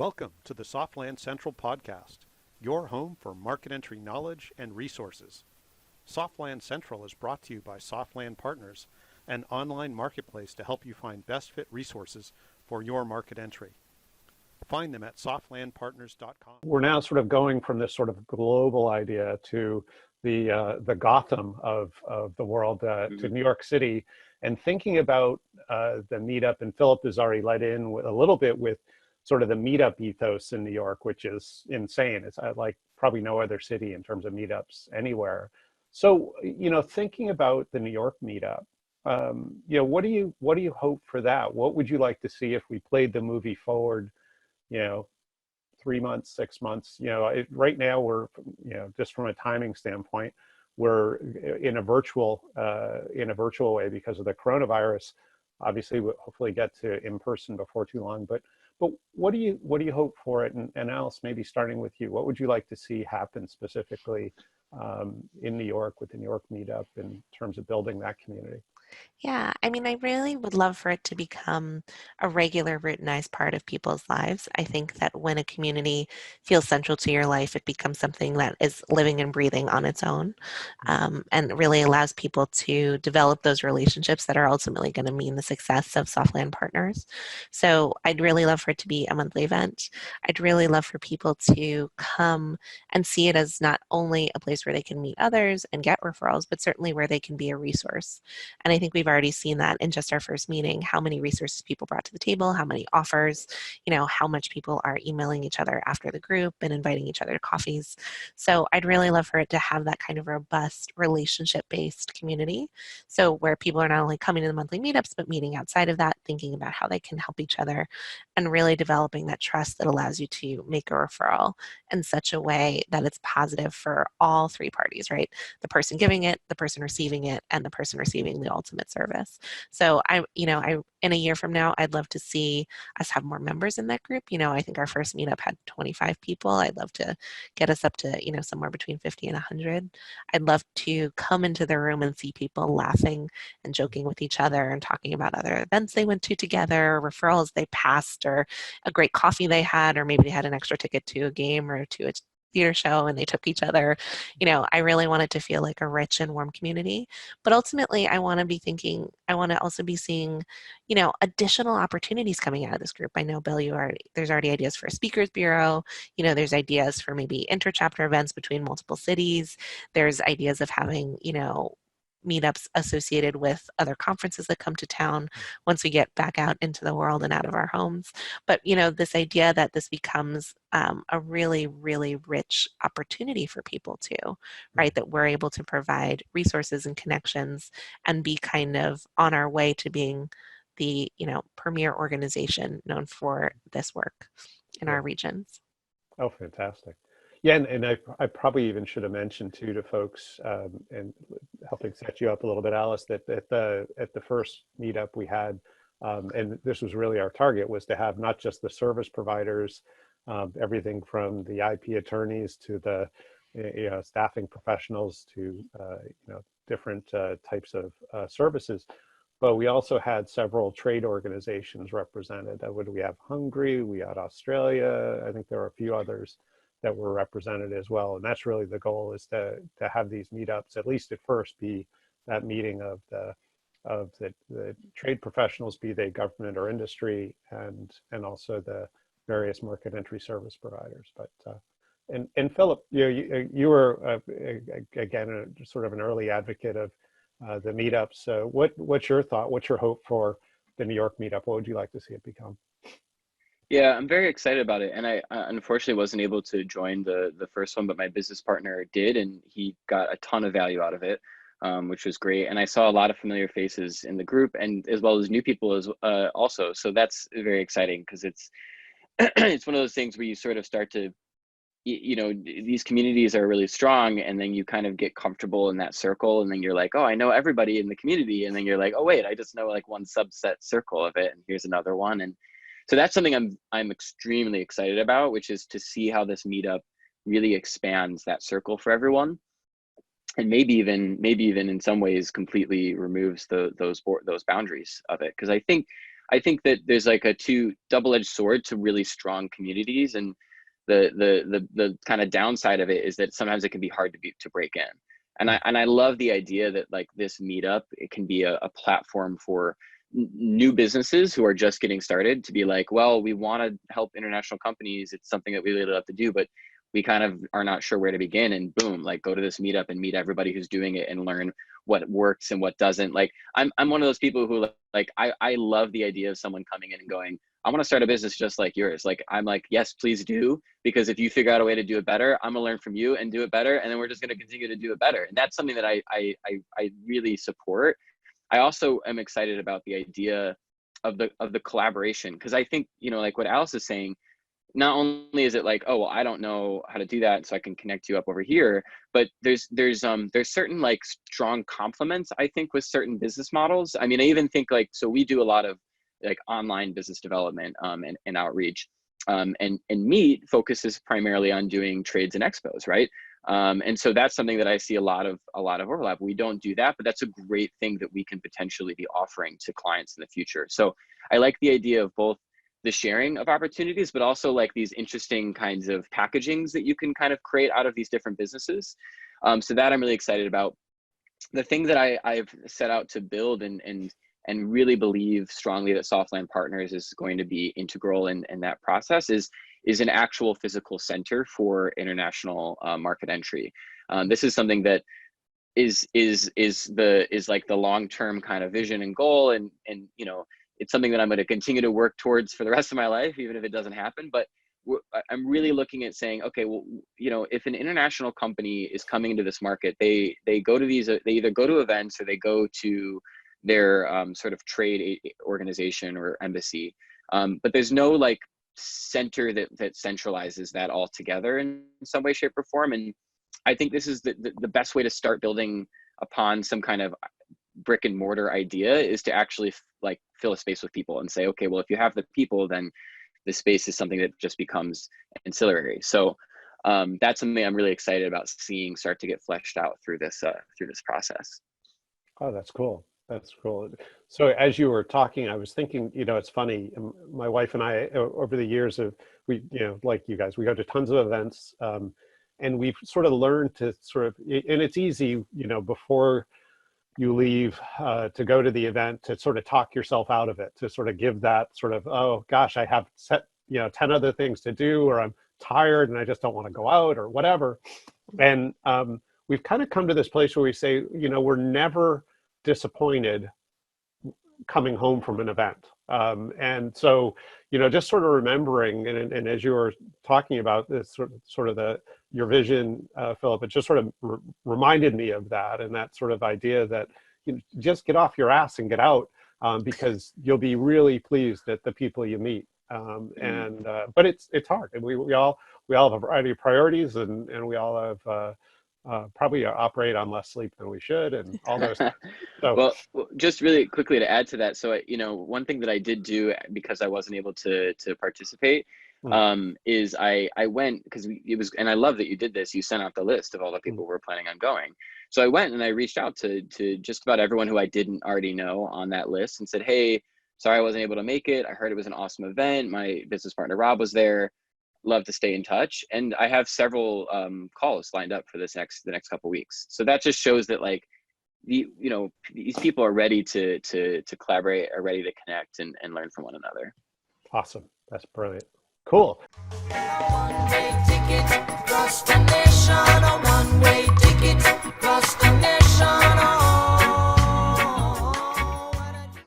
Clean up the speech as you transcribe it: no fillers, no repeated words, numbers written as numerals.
Welcome to the Softland Central podcast, your home for market entry knowledge and resources. Softland Central is brought to you by Softland Partners, an online marketplace to help you find best fit resources for your market entry. Find them at softlandpartners.com. We're now sort of going from this sort of global idea to the Gotham of the world, to New York City, and thinking about the meetup. And Philip has already let in with a little bit with sort of the meetup ethos in New York, which is insane. It's like probably no other city in terms of meetups anywhere. So, thinking about the New York meetup, what do you hope for that? What would you like to see if we played the movie forward, 3 months, 6 months? Right now we're, just from a timing standpoint, we're in a virtual way because of the coronavirus. Obviously, we'll hopefully get to in person before too long. But what do you hope for it? And Alice, maybe starting with you, what would you like to see happen specifically in New York with the New York meetup in terms of building that community? Yeah, I mean, I really would love for it to become a regular, routinized part of people's lives. I think that when a community feels central to your life, it becomes something that is living and breathing on its own, and really allows people to develop those relationships that are ultimately going to mean the success of Softland Partners. So I'd really love for it to be a monthly event. I'd really love for people to come and see it as not only a place where they can meet others and get referrals, but certainly where they can be a resource. And I think we've already seen that in just our first meeting, how many resources people brought to the table, how many offers, how much people are emailing each other after the group and inviting each other to coffees. So I'd really love for it to have that kind of robust relationship-based community. So where people are not only coming to the monthly meetups, but meeting outside of that, thinking about how they can help each other and really developing that trust that allows you to make a referral in such a way that it's positive for all three parties, right? The person giving it, the person receiving it, and the person receiving the ultimate service. So I in a year from now, I'd love to see us have more members in that group. I think our first meetup had 25 people. I'd love to get us up to, somewhere between 50 and 100. I'd love to come into the room and see people laughing and joking with each other and talking about other events they went to together, referrals they passed, or a great coffee they had, or maybe they had an extra ticket to a game or to a theater show and they took each other. I really want it to feel like a rich and warm community. But ultimately, I want to also be seeing, additional opportunities coming out of this group. I know, Bill, there's already ideas for a speakers bureau. There's ideas for maybe interchapter events between multiple cities. There's ideas of having, meetups associated with other conferences that come to town once we get back out into the world and out of our homes. But, this idea that this becomes a really, really rich opportunity for people too, right? That we're able to provide resources and connections and be kind of on our way to being the, premier organization known for this work in our regions. Oh, fantastic. Yeah, and I probably even should have mentioned too to folks, and helping set you up a little bit, Alice, that at the first meetup we had, and this was really our target, was to have not just the service providers, everything from the IP attorneys to the staffing professionals to different types of services, but we also had several trade organizations represented. What do we have? Hungary, we had Australia. I think there were a few others that were represented as well. And that's really the goal, is to have these meetups, at least at first, be that meeting of the trade professionals, be they government or industry, and also the various market entry service providers. But and Philip, you were again sort of an early advocate of the meetups. So what's your thought? What's your hope for the New York meetup? What would you like to see it become? Yeah, I'm very excited about it. And I unfortunately wasn't able to join the first one, but my business partner did, and he got a ton of value out of it, which was great. And I saw a lot of familiar faces in the group, and as well as new people as also. So that's very exciting, because it's it's one of those things where you sort of start to, these communities are really strong, and then you kind of get comfortable in that circle, and then you're like, oh, I know everybody in the community, and then you're like, oh wait, I just know like one subset circle of it, and here's another one. And so that's something I'm extremely excited about, which is to see how this meetup really expands that circle for everyone, and maybe even in some ways completely removes those boundaries of it. Because I think I think that there's like a double-edged sword to really strong communities, and the kind of downside of it is that sometimes it can be hard to break in. And I love the idea that like this meetup, it can be a platform for new businesses who are just getting started to be like, well, we want to help international companies. It's something that we really love to do, but we kind of are not sure where to begin. And boom, like go to this meetup and meet everybody who's doing it and learn what works and what doesn't. Like I'm one of those people who like, I love the idea of someone coming in and going, I want to start a business just like yours. Like, I'm like, yes, please do. Because if you figure out a way to do it better, I'm gonna learn from you and do it better. And then we're just gonna continue to do it better. And that's something that I really support. I also am excited about the idea of the collaboration. Because I think, you know, like what Alice is saying, not only is it like, oh, well, I don't know how to do that, so I can connect you up over here, but there's certain like strong complements, I think, with certain business models. I mean, I even think like, so we do a lot of like online business development and outreach, and Meet focuses primarily on doing trades and expos, right? And so that's something that I see a lot of overlap. We don't do that, but that's a great thing that we can potentially be offering to clients in the future. So I like the idea of both the sharing of opportunities, but also like these interesting kinds of packagings that you can kind of create out of these different businesses. So that I'm really excited about. The thing that I've set out to build and really believe strongly that Softland Partners is going to be integral in that process is an actual physical center for international market entry. This is something that is like the long-term kind of vision and goal, and you know, it's something that I'm going to continue to work towards for the rest of my life, even if it doesn't happen. But I'm really looking at saying, okay, well, you know, if an international company is coming into this market, they go to these, they either go to events or they go to their sort of trade organization or embassy. But there's no like center that centralizes that all together in some way, shape, or form. And I think this is the best way to start building upon some kind of brick and mortar idea, is to actually like fill a space with people and say, okay, well, if you have the people, then the space is something that just becomes ancillary. So that's something I'm really excited about seeing start to get fleshed out through this process. Oh, that's cool. That's cool. So as you were talking, I was thinking, you know, it's funny, my wife and I, over the years we, you know, like you guys, we go to tons of events, and we've sort of learned to sort of, and it's easy, you know, before you leave to go to the event, to sort of talk yourself out of it, to sort of give that sort of, oh gosh, I have set, you know, 10 other things to do, or I'm tired and I just don't want to go out or whatever. And we've kind of come to this place where we say, you know, we're never disappointed coming home from an event. And so, you know, just sort of remembering, and as you were talking about this sort of your vision, Philip, it just sort of reminded me of that, and that sort of idea that you just get off your ass and get out, because you'll be really pleased at the people you meet. But it's hard, and we all have a variety of priorities, and we all have probably operate on less sleep than we should, and all those things. So, well, just really quickly to add to that. So, you know, one thing that I did do because I wasn't able to participate, is I went, because it was, and I love that you did this. You sent out the list of all the people who were planning on going. So I went and I reached out to just about everyone who I didn't already know on that list and said, hey, sorry I wasn't able to make it. I heard it was an awesome event. My business partner Rob was there. Love to stay in touch, and I have several calls lined up for the next couple of weeks. So that just shows that like you know, these people are ready to collaborate, are ready to connect and learn from one another. awesome. That's brilliant. Cool.